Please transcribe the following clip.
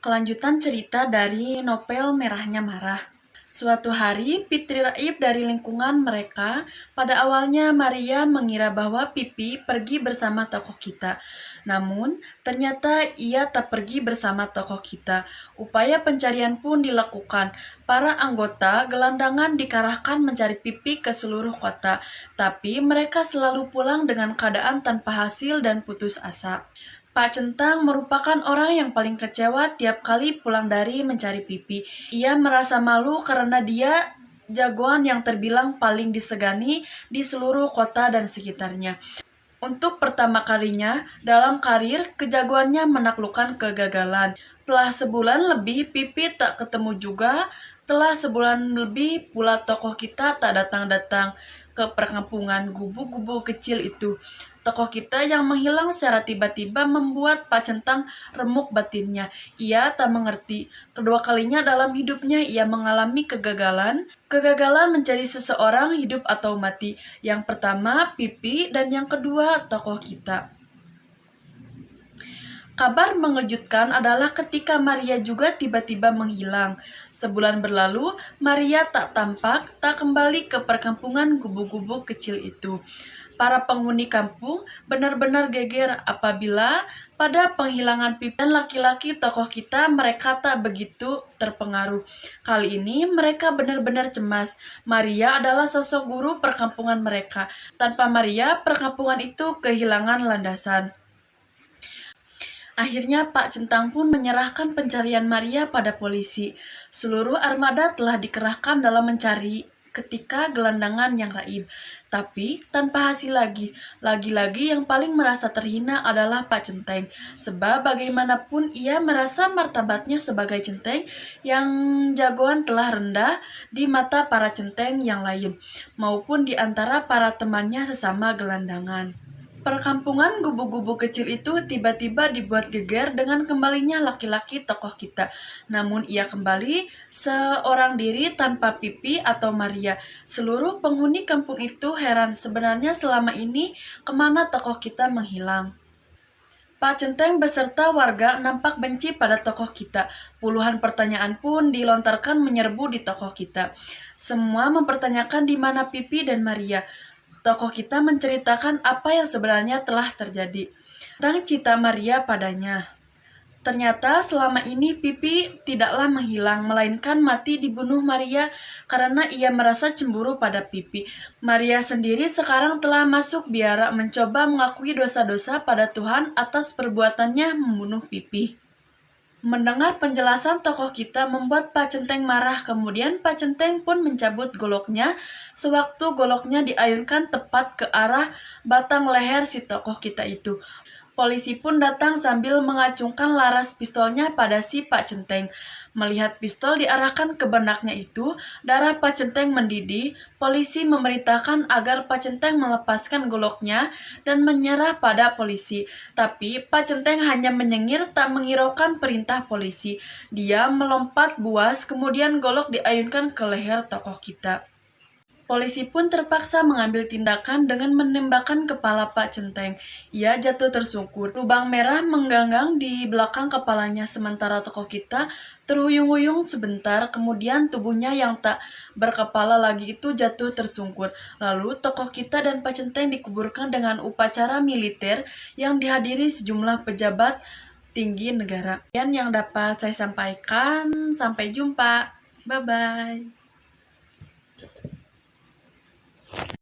Kelanjutan cerita dari novel Merahnya Marah. Suatu hari, Fitri Raib dari lingkungan mereka, pada awalnya Maria mengira bahwa Pipi pergi bersama tokoh kita. Namun, ternyata ia tak pergi bersama tokoh kita. Upaya pencarian pun dilakukan. Para anggota gelandangan dikerahkan mencari Pipi ke seluruh kota, tapi mereka selalu pulang dengan keadaan tanpa hasil dan putus asa. Pak Centang merupakan orang yang paling kecewa tiap kali pulang dari mencari Pipi. Ia merasa malu karena dia jagoan yang terbilang paling disegani di seluruh kota dan sekitarnya. Untuk pertama kalinya dalam karir, kejagoannya menaklukkan kegagalan. Telah sebulan lebih Pipi tak ketemu juga. Telah sebulan lebih pula tokoh kita tak datang-datang ke perkampungan gubuk-gubuk kecil itu. Tokoh kita yang menghilang secara tiba-tiba membuat Pak Centang remuk batinnya. Ia tak mengerti. Kedua kalinya dalam hidupnya ia mengalami kegagalan. Kegagalan menjadi seseorang hidup atau mati. Yang pertama Pipi dan yang kedua tokoh kita. Kabar mengejutkan adalah ketika Maria juga tiba-tiba menghilang. Sebulan berlalu, Maria tak tampak, tak kembali ke perkampungan gubuk-gubuk kecil itu. Para penghuni kampung benar-benar geger apabila pada penghilangan Pipi dan laki-laki tokoh kita mereka tak begitu terpengaruh. Kali ini mereka benar-benar cemas. Maria adalah sosok guru perkampungan mereka. Tanpa Maria, perkampungan itu kehilangan landasan. Akhirnya Pak Centang pun menyerahkan pencarian Maria pada polisi. Seluruh armada telah dikerahkan dalam mencari ketika gelandangan yang raib. Tapi tanpa hasil lagi. Lagi-lagi yang paling merasa terhina adalah Pak Centeng. Sebab bagaimanapun ia merasa martabatnya sebagai centeng yang jagoan telah rendah di mata para centeng yang lain. Maupun di antara para temannya sesama gelandangan. Perkampungan gubuk-gubuk kecil itu tiba-tiba dibuat geger dengan kembalinya laki-laki tokoh kita. Namun ia kembali seorang diri tanpa Pipi atau Maria. Seluruh penghuni kampung itu heran sebenarnya selama ini kemana tokoh kita menghilang. Pak Centeng beserta warga nampak benci pada tokoh kita. Puluhan pertanyaan pun dilontarkan menyerbu di tokoh kita. Semua mempertanyakan di mana Pipi dan Maria. Tokoh kita menceritakan apa yang sebenarnya telah terjadi tentang cita Maria padanya. Ternyata selama ini Pipi tidaklah menghilang, melainkan mati dibunuh Maria karena ia merasa cemburu pada Pipi. Maria sendiri sekarang telah masuk biara mencoba mengakui dosa-dosa pada Tuhan atas perbuatannya membunuh Pipi. Mendengar penjelasan tokoh kita membuat Pak Centeng marah. Kemudian Pak Centeng pun mencabut goloknya. Sewaktu goloknya diayunkan tepat ke arah batang leher si tokoh kita itu. Polisi pun datang sambil mengacungkan laras pistolnya pada si Pak Centeng. Melihat pistol diarahkan ke benaknya itu, darah Pak Centeng mendidih. Polisi memerintahkan agar Pak Centeng melepaskan goloknya dan menyerah pada polisi. Tapi Pak Centeng hanya menyengir tak menghiraukan perintah polisi. Dia melompat buas, kemudian golok diayunkan ke leher tokoh kita. Polisi pun terpaksa mengambil tindakan dengan menembakkan kepala Pak Centeng. Ia jatuh tersungkur. Lubang merah mengganggang di belakang kepalanya sementara tokoh kita terhuyung-huyung sebentar. Kemudian tubuhnya yang tak berkepala lagi itu jatuh tersungkur. Lalu tokoh kita dan Pak Centeng dikuburkan dengan upacara militer yang dihadiri sejumlah pejabat tinggi negara. Yang dapat saya sampaikan. Sampai jumpa. Bye-bye.